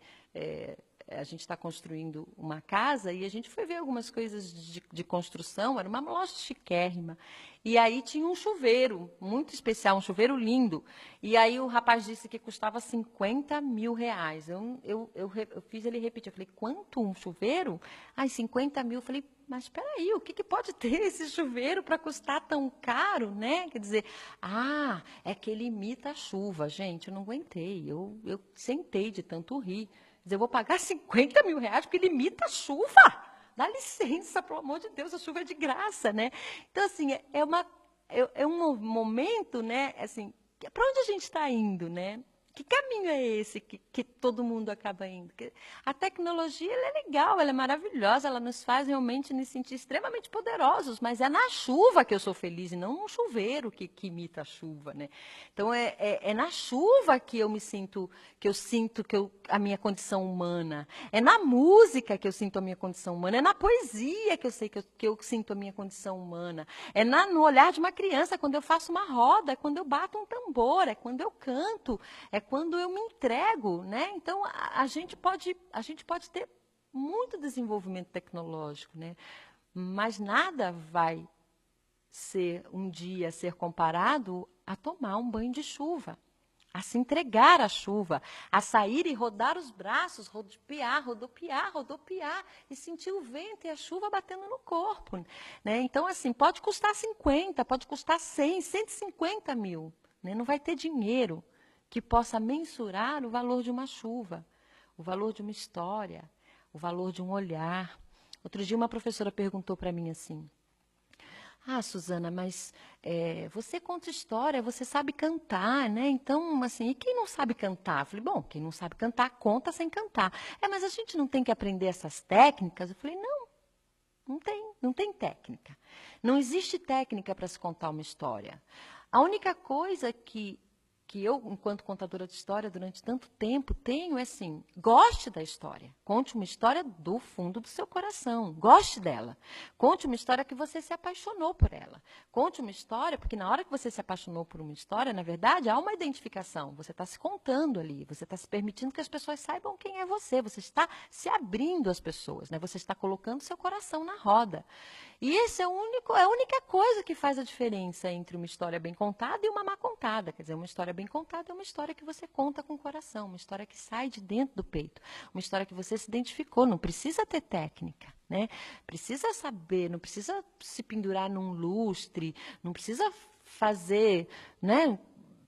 a gente está construindo uma casa e a gente foi ver algumas coisas de construção, era uma loja chiquérrima. E aí tinha um chuveiro muito especial, um chuveiro lindo. E aí o rapaz disse que custava 50 mil reais. Eu fiz ele repetir, eu falei, quanto um chuveiro? Ai, 50 mil. Eu falei, mas espera aí, o que pode ter esse chuveiro para custar tão caro, né? Quer dizer, é que ele imita a chuva. Gente, eu não aguentei, eu sentei de tanto rir. Quer dizer, eu vou pagar 50 mil reais porque ele imita a chuva. Dá licença, pelo amor de Deus, a chuva é de graça, né? Então, assim, é um momento, né? Assim, para onde a gente está indo, né? Que caminho é esse que todo mundo acaba indo? A tecnologia ela é legal, ela é maravilhosa, ela nos faz realmente nos sentir extremamente poderosos, mas é na chuva que eu sou feliz e não num chuveiro que imita a chuva, né? Então é na chuva que eu me sinto, a minha condição humana. É na música que eu sinto a minha condição humana, é na poesia que eu sei que eu sinto a minha condição humana. É no olhar de uma criança, quando eu faço uma roda, é quando eu bato um tambor, é quando eu canto, é quando eu me entrego, né? Então a gente pode ter muito desenvolvimento tecnológico, né? Mas nada vai um dia ser comparado a tomar um banho de chuva, a se entregar à chuva, a sair e rodar os braços, rodopiar, rodopiar, rodopiar e sentir o vento e a chuva batendo no corpo, né? Então, assim, pode custar 50, pode custar 100, 150 mil, né? Não vai ter dinheiro que possa mensurar o valor de uma chuva, o valor de uma história, o valor de um olhar. Outro dia uma professora perguntou para mim assim, Suzana, mas você conta história, você sabe cantar, né? Então, assim, e quem não sabe cantar? Eu falei, bom, quem não sabe cantar, conta sem cantar. Mas a gente não tem que aprender essas técnicas? Eu falei, não tem técnica. Não existe técnica para se contar uma história. A única coisa que eu, enquanto contadora de história, durante tanto tempo, tenho é assim, goste da história. Conte uma história do fundo do seu coração. Goste dela. Conte uma história que você se apaixonou por ela. Conte uma história, porque na hora que você se apaixonou por uma história, na verdade, há uma identificação. Você está se contando ali, você está se permitindo que as pessoas saibam quem é você. Você está se abrindo às pessoas, né? Você está colocando seu coração na roda. E esse é a única coisa que faz a diferença entre uma história bem contada e uma má contada. Quer dizer, uma história bem contada é uma história que você conta com o coração, uma história que sai de dentro do peito, uma história que você se identificou. Não precisa ter técnica, né? Precisa saber, não precisa se pendurar num lustre, não precisa fazer, né,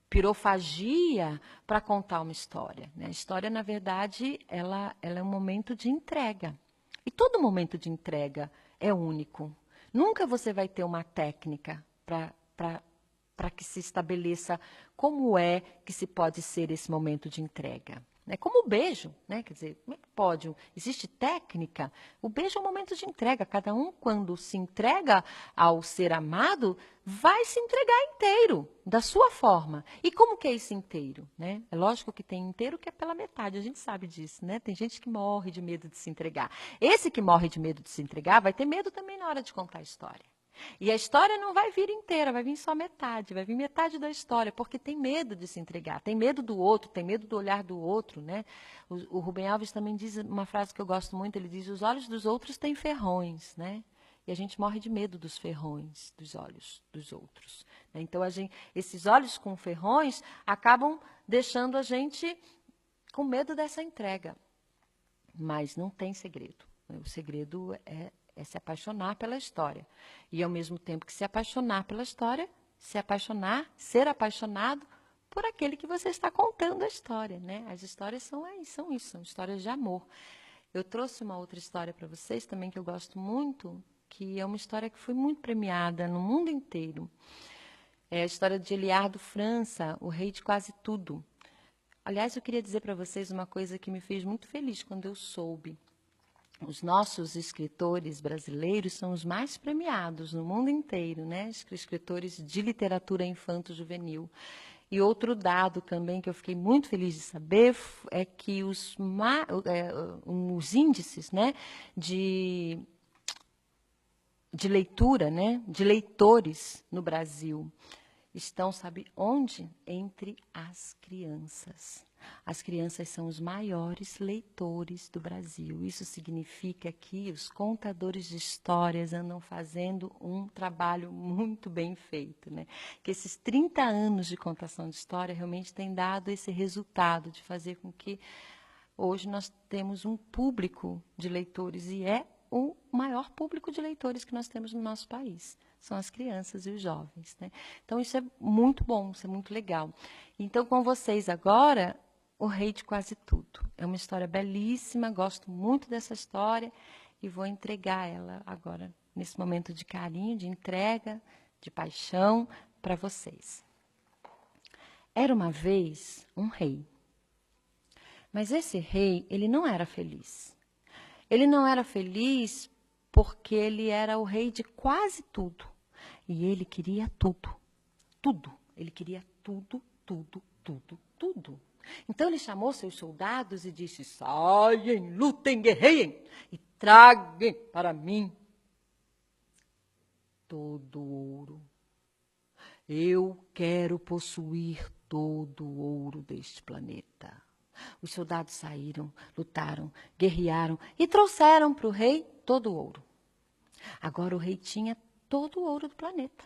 pirofagia para contar uma história, né? A história, na verdade, ela é um momento de entrega. E todo momento de entrega é único. Nunca você vai ter uma técnica para que se estabeleça como é que se pode ser esse momento de entrega. É como o beijo, né? Quer dizer, como é que pode? Existe técnica? O beijo é um momento de entrega. Cada um, quando se entrega ao ser amado, vai se entregar inteiro, da sua forma. E como que é esse inteiro, né? É lógico que tem inteiro que é pela metade, a gente sabe disso, né? Tem gente que morre de medo de se entregar. Esse que morre de medo de se entregar vai ter medo também na hora de contar a história. E a história não vai vir inteira, vai vir só metade, vai vir metade da história, porque tem medo de se entregar, tem medo do outro, tem medo do olhar do outro, né? O Rubem Alves também diz uma frase que eu gosto muito, ele diz, os olhos dos outros têm ferrões, né? E a gente morre de medo dos ferrões dos olhos dos outros, né? Então, esses olhos com ferrões acabam deixando a gente com medo dessa entrega. Mas não tem segredo, né? O segredo é se apaixonar pela história. E, ao mesmo tempo que se apaixonar pela história, ser apaixonado por aquele que você está contando a história, né? As histórias são isso, são histórias de amor. Eu trouxe uma outra história para vocês também que eu gosto muito, que é uma história que foi muito premiada no mundo inteiro. É a história de Eliardo França, o rei de quase tudo. Aliás, eu queria dizer para vocês uma coisa que me fez muito feliz quando eu soube. Os nossos escritores brasileiros são os mais premiados no mundo inteiro, né? Escritores de literatura infanto-juvenil. E outro dado também que eu fiquei muito feliz de saber é que os índices, né, de leitura, né, de leitores no Brasil estão, sabe onde? Entre as crianças. As crianças são os maiores leitores do Brasil. Isso significa que os contadores de histórias andam fazendo um trabalho muito bem feito, né? Que esses 30 anos de contação de história realmente têm dado esse resultado de fazer com que hoje nós temos um público de leitores, e é o maior público de leitores que nós temos no nosso país. São as crianças e os jovens, né? Então, isso é muito bom, isso é muito legal. Então, com vocês agora, O Rei de Quase Tudo. É uma história belíssima, gosto muito dessa história e vou entregar ela agora, nesse momento de carinho, de entrega, de paixão, para vocês. Era uma vez um rei. Mas esse rei, ele não era feliz. Ele não era feliz porque ele era o rei de quase tudo. E ele queria tudo. Tudo. Ele queria tudo, tudo, tudo, tudo. Então ele chamou seus soldados e disse: saiam, lutem, guerreiem e tragam para mim todo o ouro. Eu quero possuir todo o ouro deste planeta. Os soldados saíram, lutaram, guerrearam e trouxeram para o rei todo o ouro. Agora o rei tinha todo o ouro do planeta.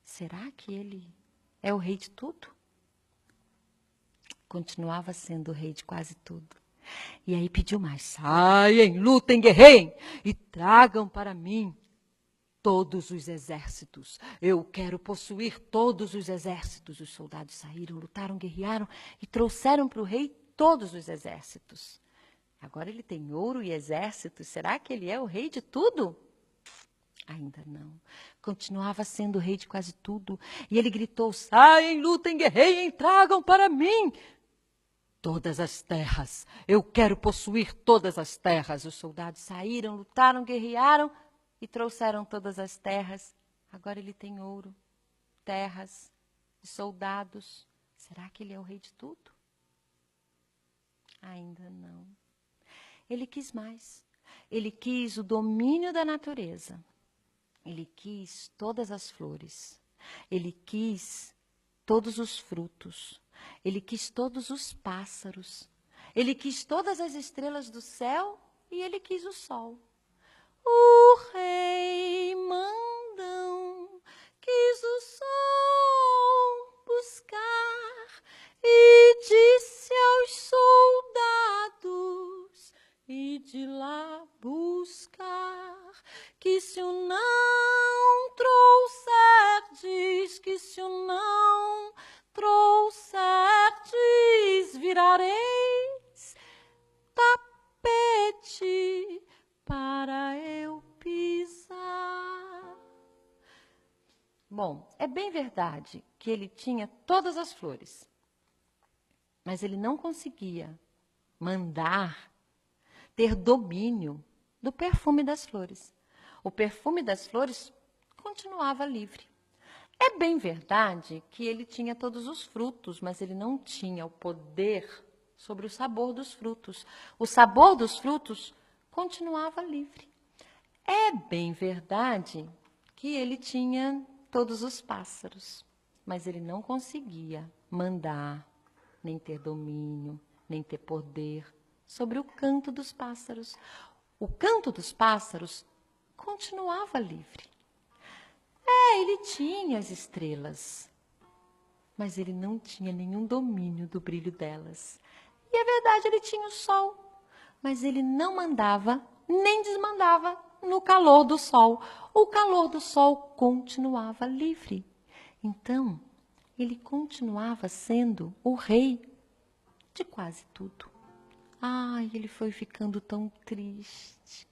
Será que ele é o rei de tudo? Continuava sendo o rei de quase tudo. E aí pediu mais: saiam, lutem, guerreiem e tragam para mim todos os exércitos. Eu quero possuir todos os exércitos. Os soldados saíram, lutaram, guerrearam e trouxeram para o rei todos os exércitos. Agora ele tem ouro e exércitos. Será que ele é o rei de tudo? Ainda não. Continuava sendo o rei de quase tudo. E ele gritou: saiam, lutem, guerreiem, tragam para mim todas as terras. Eu quero possuir todas as terras. Os soldados saíram, lutaram, guerrearam e trouxeram todas as terras. Agora ele tem ouro, terras e soldados. Será que ele é o rei de tudo? Ainda não. Ele quis mais. Ele quis o domínio da natureza. Ele quis todas as flores. Ele quis todos os frutos. Ele quis todos os pássaros. Ele quis todas as estrelas do céu e ele quis o sol. O rei mandão quis o sol buscar e disse aos soldados: e de lá buscar, que se o não trouxerdes, que se o não trouxerdes, virareis tapete para eu pisar. Bom, é bem verdade que ele tinha todas as flores, mas ele não conseguia mandar, ter domínio do perfume das flores. O perfume das flores continuava livre. É bem verdade que ele tinha todos os frutos, mas ele não tinha o poder sobre o sabor dos frutos. O sabor dos frutos continuava livre. É bem verdade que ele tinha todos os pássaros, mas ele não conseguia mandar, nem ter domínio, nem ter poder sobre o canto dos pássaros. O canto dos pássaros continuava livre. Ele tinha as estrelas, mas ele não tinha nenhum domínio do brilho delas. E é verdade, ele tinha o sol, mas ele não mandava nem desmandava no calor do sol. O calor do sol continuava livre. Então, ele continuava sendo o rei de quase tudo. Ai, ele foi ficando tão triste.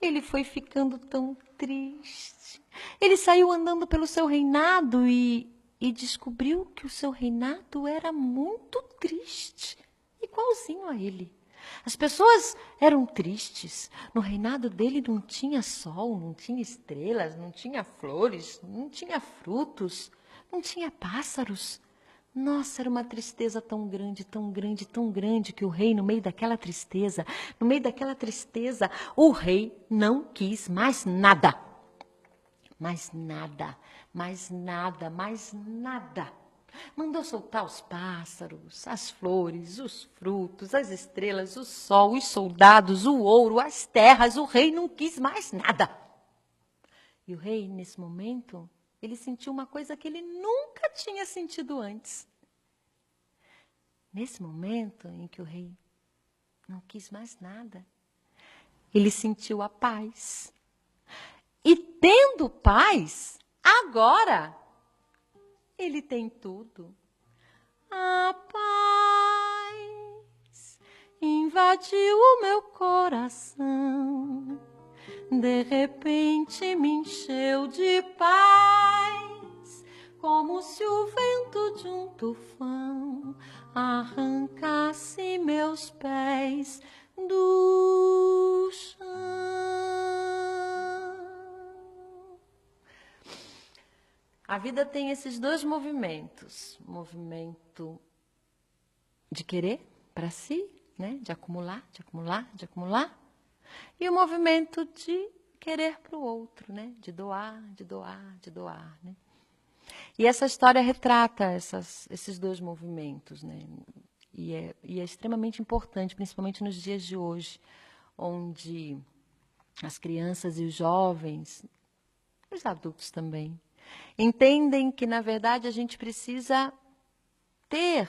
Ele foi ficando tão triste. Ele saiu andando pelo seu reinado e descobriu que o seu reinado era muito triste, igualzinho a ele. As pessoas eram tristes. No reinado dele não tinha sol, não tinha estrelas, não tinha flores, não tinha frutos, não tinha pássaros. Nossa, era uma tristeza tão grande, tão grande, tão grande, que o rei, no meio daquela tristeza, o rei não quis mais nada. mais nada, mais nada, mais nada. Mandou soltar os pássaros, as flores, os frutos, as estrelas, o sol, os soldados, o ouro, as terras. O rei não quis mais nada. E o rei, nesse momento, ele sentiu uma coisa que ele nunca tinha sentido antes. Nesse momento em que o rei não quis mais nada, ele sentiu a paz. E tendo paz, agora ele tem tudo. A paz invadiu o meu coração. De repente me encheu de paz, como se o vento de um tufão arrancasse meus pés do chão. A vida tem esses dois movimentos. O movimento de querer para si, né? De acumular, de acumular, de acumular. E o movimento de querer para o outro, né? De doar, de doar, de doar, né? E essa história retrata esses dois movimentos, né? E é extremamente importante, principalmente nos dias de hoje, onde as crianças e os jovens, os adultos também, entendem que, na verdade, a gente precisa ter,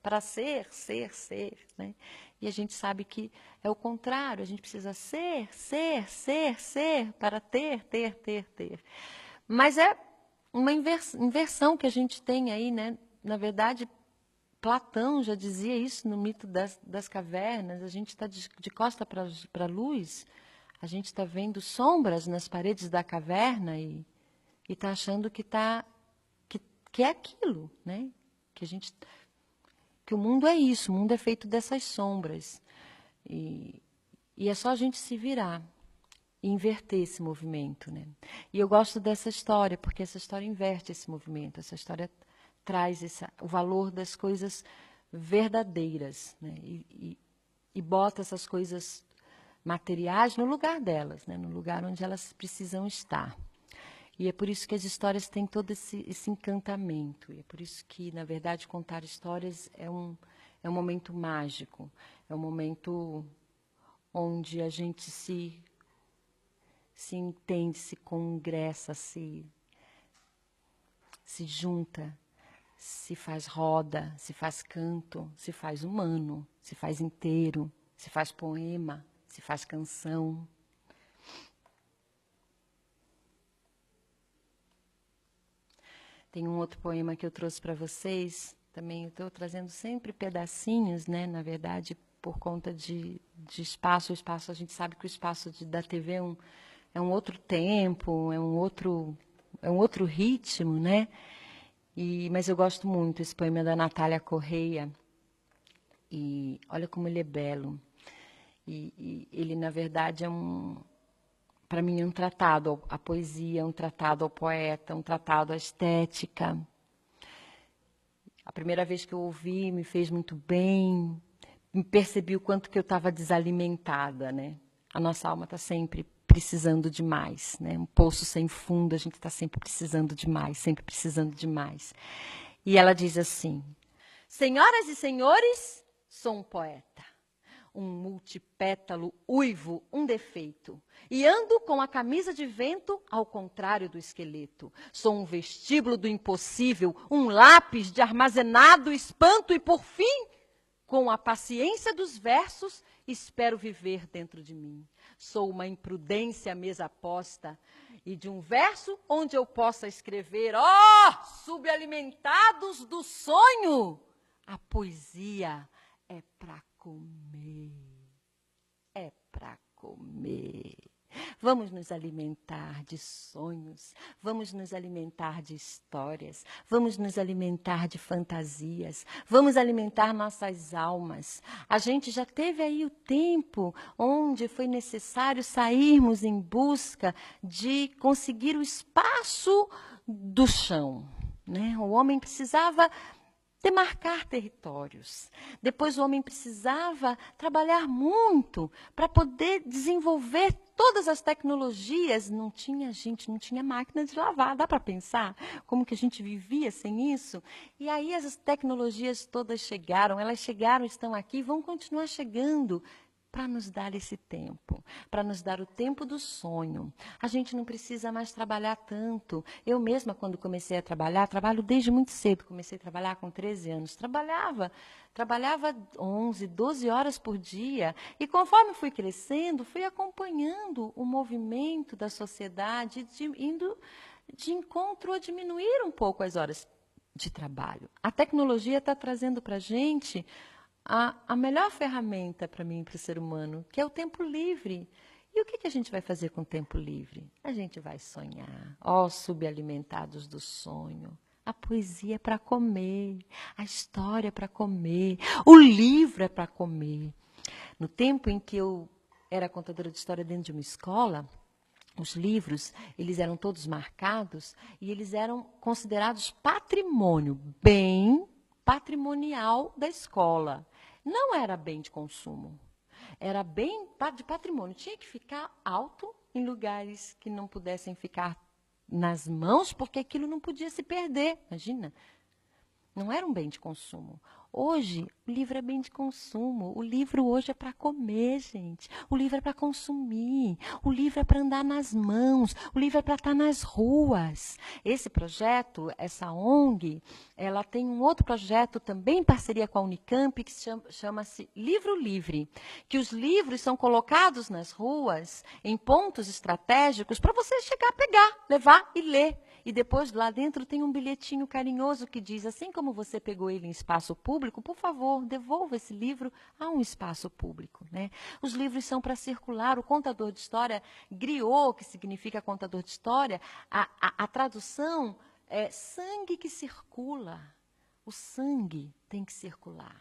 para ser, né? E a gente sabe que é o contrário, a gente precisa ser, para ter. Mas é uma inversão que a gente tem aí, né? Na verdade, Platão já dizia isso no mito das cavernas, a gente está de costa para a luz, a gente está vendo sombras nas paredes da caverna e está achando que é aquilo, né? Que o mundo é isso, o mundo é feito dessas sombras. E é só a gente se virar e inverter esse movimento, né? E eu gosto dessa história, porque essa história inverte esse movimento, essa história traz o valor das coisas verdadeiras, né? E bota essas coisas materiais no lugar delas, né? No lugar onde elas precisam estar. E é por isso que as histórias têm todo esse encantamento. E é por isso que, na verdade, contar histórias é um momento mágico. É um momento onde a gente se entende, se congressa, se junta, se faz roda, se faz canto, se faz humano, se faz inteiro, se faz poema, se faz canção. Tem um outro poema que eu trouxe para vocês, também eu estou trazendo sempre pedacinhos, né? Na verdade, por conta de espaço. O espaço, a gente sabe que o espaço da TV é um outro tempo, é um outro ritmo, né? Mas eu gosto muito desse poema da Natália Correia. E olha como ele é belo. E ele, na verdade, para mim, é um tratado à poesia, um tratado ao poeta, um tratado à estética. A primeira vez que eu ouvi me fez muito bem, me percebi o quanto que eu estava desalimentada, né? A nossa alma está sempre precisando de mais, né? Um poço sem fundo, a gente está sempre precisando de mais, sempre precisando de mais. E ela diz assim: senhoras e senhores, sou um poeta. Um multipétalo uivo, um defeito. E ando com a camisa de vento ao contrário do esqueleto. Sou um vestíbulo do impossível, um lápis de armazenado espanto e, por fim, com a paciência dos versos, espero viver dentro de mim. Sou uma imprudência à mesa posta e de um verso onde eu possa escrever, subalimentados do sonho, a poesia é para comer, é para comer. Vamos nos alimentar de sonhos, vamos nos alimentar de histórias, vamos nos alimentar de fantasias, vamos alimentar nossas almas. A gente já teve aí o tempo onde foi necessário sairmos em busca de conseguir o espaço do chão, né? O homem precisava demarcar territórios. Depois o homem precisava trabalhar muito para poder desenvolver todas as tecnologias. Não tinha máquina de lavar, dá para pensar como que a gente vivia sem isso? E aí as tecnologias todas chegaram, estão aqui, vão continuar chegando, para nos dar esse tempo, para nos dar o tempo do sonho. A gente não precisa mais trabalhar tanto. Eu mesma, quando comecei a trabalhar, trabalho desde muito cedo, comecei a trabalhar com 13 anos, trabalhava 11, 12 horas por dia, e conforme fui crescendo, fui acompanhando o movimento da sociedade, indo de encontro a diminuir um pouco as horas de trabalho. A tecnologia está trazendo para a gente a melhor ferramenta para mim, para o ser humano, que é o tempo livre. E o que a gente vai fazer com o tempo livre? A gente vai sonhar. Ó, subalimentados do sonho. A poesia é para comer, a história é para comer, o livro é para comer. No tempo em que eu era contadora de história dentro de uma escola, os livros, eles eram todos marcados e eles eram considerados patrimônio, bem patrimonial da escola. Não era bem de consumo, era bem de patrimônio. Tinha que ficar alto em lugares que não pudessem ficar nas mãos, porque aquilo não podia se perder, imagina. Não era um bem de consumo. Hoje, o livro é bem de consumo. O livro hoje é para comer, gente. O livro é para consumir. O livro é para andar nas mãos. O livro é para estar nas ruas. Esse projeto, essa ONG, ela tem um outro projeto também em parceria com a Unicamp, que chama-se Livro Livre, que os livros são colocados nas ruas, em pontos estratégicos, para você chegar, pegar, levar e ler. E depois, lá dentro, tem um bilhetinho carinhoso que diz, assim como você pegou ele em espaço público, por favor, devolva esse livro a um espaço público. Né? Os livros são para circular. O contador de história, griot, que significa contador de história, a tradução é sangue que circula. O sangue tem que circular.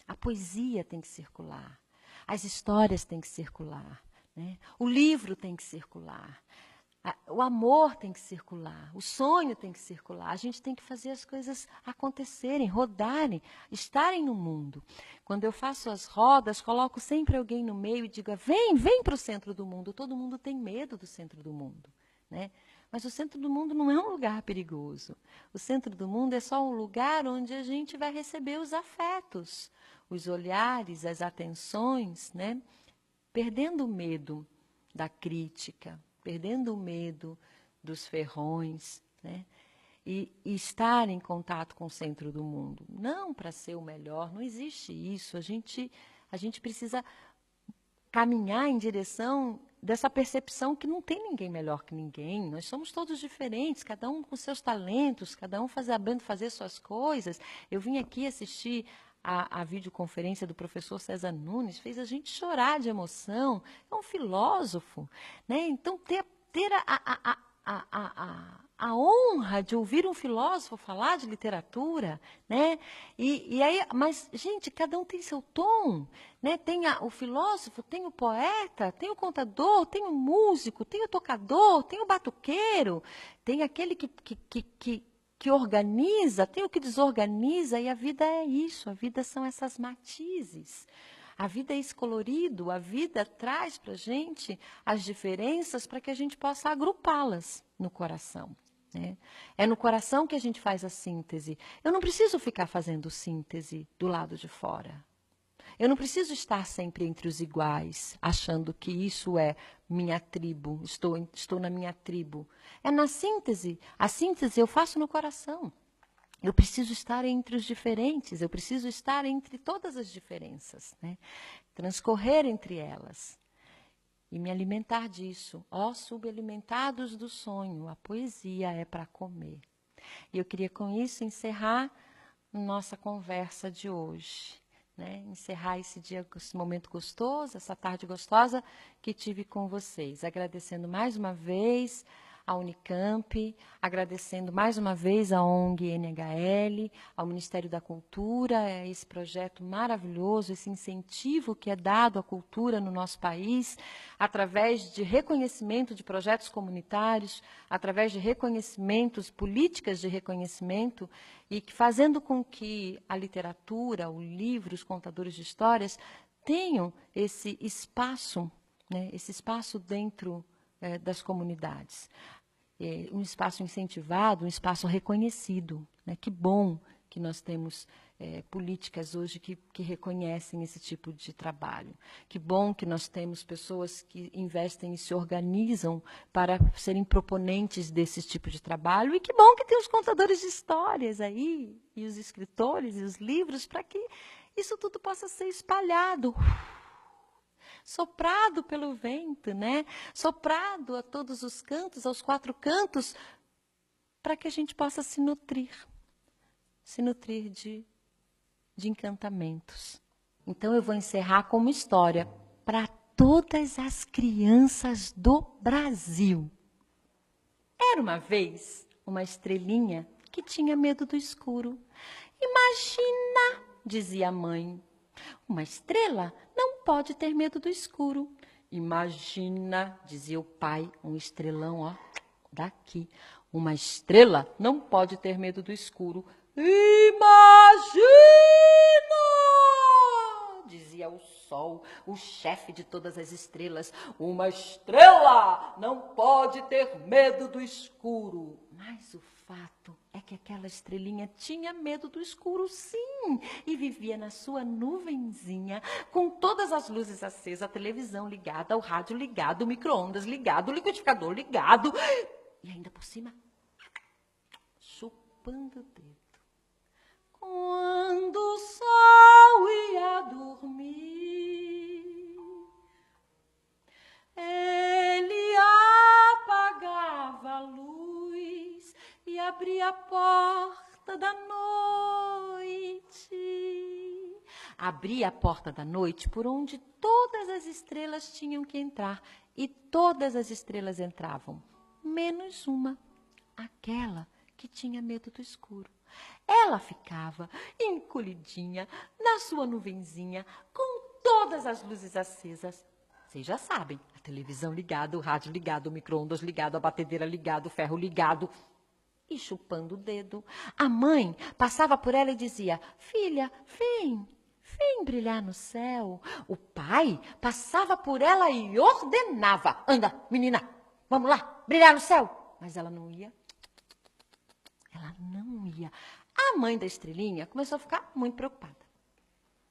A poesia tem que circular. As histórias têm que circular. Né? O livro tem que circular. O amor tem que circular, o sonho tem que circular. A gente tem que fazer as coisas acontecerem, rodarem, estarem no mundo. Quando eu faço as rodas, coloco sempre alguém no meio e digo, vem para o centro do mundo. Todo mundo tem medo do centro do mundo. Né? Mas o centro do mundo não é um lugar perigoso. O centro do mundo é só um lugar onde a gente vai receber os afetos, os olhares, as atenções, né? Perdendo o medo da crítica, perdendo o medo dos ferrões, né? E estar em contato com o centro do mundo. Não para ser o melhor, não existe isso. A gente precisa caminhar em direção dessa percepção que não tem ninguém melhor que ninguém. Nós somos todos diferentes, cada um com seus talentos, cada um sabendo fazer suas coisas. Eu vim aqui assistir a videoconferência do professor César Nunes, fez a gente chorar de emoção. É um filósofo. Né? Então, ter a honra de ouvir um filósofo falar de literatura, né? E aí, mas, gente, cada um tem seu tom, né? Tem o filósofo, tem o poeta, tem o contador, tem o músico, tem o tocador, tem o batuqueiro, tem aquele que organiza, tem o que desorganiza, e a vida é isso, a vida são essas matizes. A vida é esse colorido, a vida traz para a gente as diferenças para que a gente possa agrupá-las no coração. Né? É no coração que a gente faz a síntese. Eu não preciso ficar fazendo síntese do lado de fora. Eu não preciso estar sempre entre os iguais, achando que isso é minha tribo, estou na minha tribo. É na síntese. A síntese eu faço no coração. Eu preciso estar entre os diferentes, eu preciso estar entre todas as diferenças, né? Transcorrer entre elas e me alimentar disso. Ó, subalimentados do sonho, a poesia é para comer. E eu queria com isso encerrar nossa conversa de hoje, né? Encerrar esse momento gostoso, essa tarde gostosa que tive com vocês. Agradecendo mais uma vez à Unicamp, agradecendo mais uma vez à ONG NHL, ao Ministério da Cultura, esse projeto maravilhoso, esse incentivo que é dado à cultura no nosso país, através de reconhecimento de projetos comunitários, através de reconhecimentos, políticas de reconhecimento, e que fazendo com que a literatura, o livro, os contadores de histórias tenham esse espaço, né, esse espaço dentro das comunidades. Um espaço incentivado, um espaço reconhecido. Né? Que bom que nós temos políticas hoje que reconhecem esse tipo de trabalho. Que bom que nós temos pessoas que investem e se organizam para serem proponentes desse tipo de trabalho. E que bom que tem os contadores de histórias aí, e os escritores e os livros, para que isso tudo possa ser espalhado, soprado pelo vento, né? Soprado a todos os cantos, aos quatro cantos, para que a gente possa se nutrir de encantamentos. Então eu vou encerrar com uma história para todas as crianças do Brasil. Era uma vez uma estrelinha que tinha medo do escuro. Imagina, dizia a mãe, uma estrela não pode ter medo do escuro. Imagina, dizia o pai, um estrelão, ó, daqui. Uma estrela não pode ter medo do escuro. Imagina, dizia o sol, o chefe de todas as estrelas. Uma estrela não pode ter medo do escuro. Mas o fato é que aquela estrelinha tinha medo do escuro, sim, e vivia na sua nuvenzinha, com todas as luzes acesas, a televisão ligada, o rádio ligado, o micro-ondas ligado, o liquidificador ligado, e ainda por cima, chupando o dedo. Quando o sol ia dormir, ele apagava a luz e abria a porta da noite. Abria a porta da noite por onde todas as estrelas tinham que entrar, e todas as estrelas entravam, menos uma, aquela que tinha medo do escuro. Ela ficava encolhidinha na sua nuvenzinha, com todas as luzes acesas. Vocês já sabem, a televisão ligada, o rádio ligado, o micro-ondas ligado, a batedeira ligado, o ferro ligado, e chupando o dedo. A mãe passava por ela e dizia, filha, vem brilhar no céu. O pai passava por ela e ordenava, anda, menina, vamos lá, brilhar no céu. Mas ela não ia. Ela não ia. A mãe da estrelinha começou a ficar muito preocupada.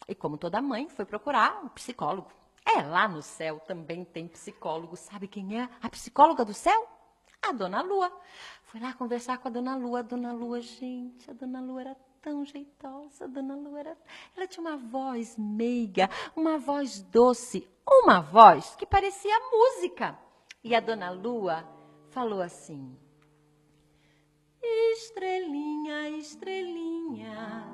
E como toda mãe, foi procurar um psicólogo. Lá no céu também tem psicólogo. Sabe quem é a psicóloga do céu? A Dona Lua. Foi lá conversar com a Dona Lua. A Dona Lua, gente, a Dona Lua era tão jeitosa. A Dona Lua ela tinha uma voz meiga, uma voz doce, uma voz que parecia música. E a Dona Lua falou assim, estrelinha, estrelinha,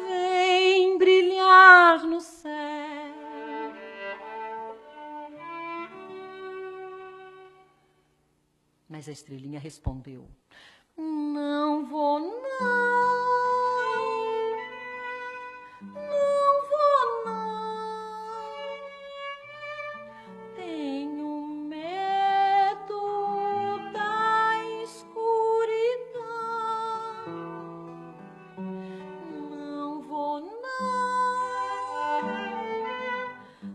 vem brilhar no céu. Mas a estrelinha respondeu, não vou não, não vou não, tenho medo da escuridão, não vou não,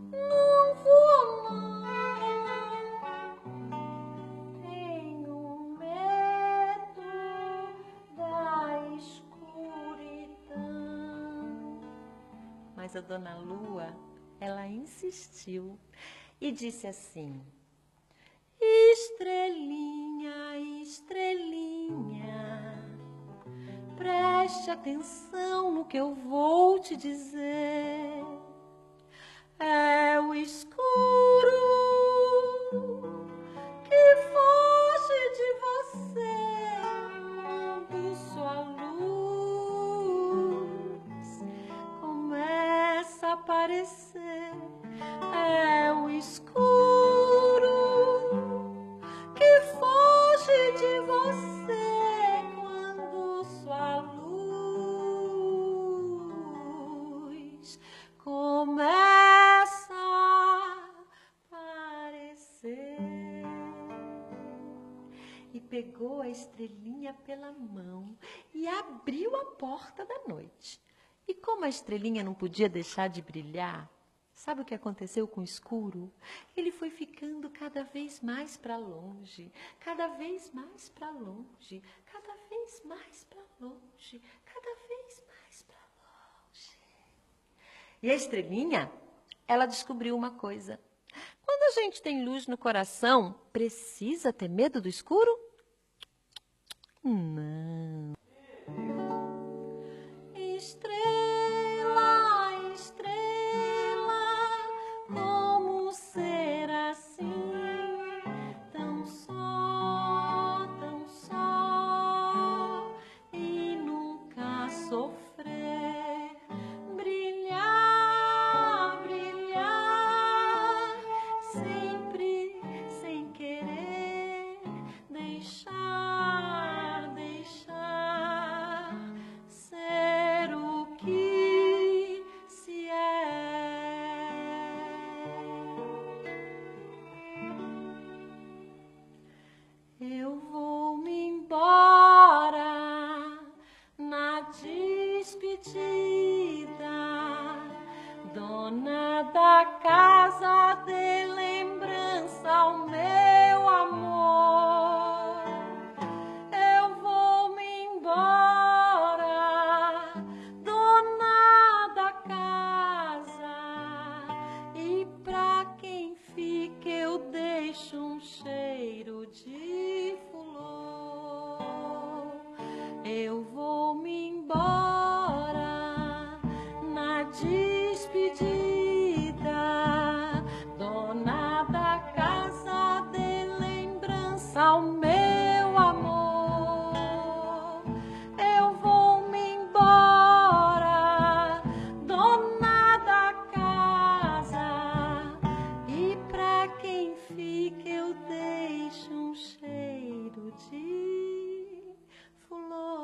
não vou não, tenho medo da escuridão. Mas a Dona Lua, ela insistiu e disse assim, estrelinha, estrelinha, preste atenção no que eu vou te dizer. É o escuro que foge de você quando sua luz começa a aparecer. É o estrelinha pela mão e abriu a porta da noite. E como a estrelinha não podia deixar de brilhar, sabe o que aconteceu com o escuro? Ele foi ficando cada vez mais para longe, cada vez mais para longe, cada vez mais para longe, cada vez mais para longe. E a estrelinha, ela descobriu uma coisa. Quando a gente tem luz no coração, precisa ter medo do escuro? Não. Estrela, estrela, como ser assim? Tão só, e nunca sofrer. Brilhar, brilhar, sempre sem querer. Deixar, deixar ser o que se é. Eu vou me embora na despedida, dona da casa de lembrança ao meu amor. Eu vou me embora, dona da casa, e pra quem fica eu deixo um cheiro de flor. Eu vou me embora na despedida, dona da casa de lembrança ao meu amor. Eu vou me embora, dona da casa, e pra quem fica eu deixo um cheiro de flor.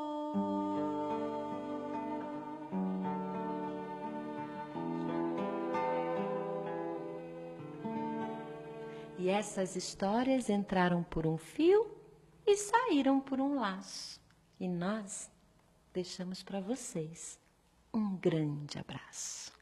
E essas histórias entraram por um fio e saíram por um laço. E nós deixamos para vocês um grande abraço.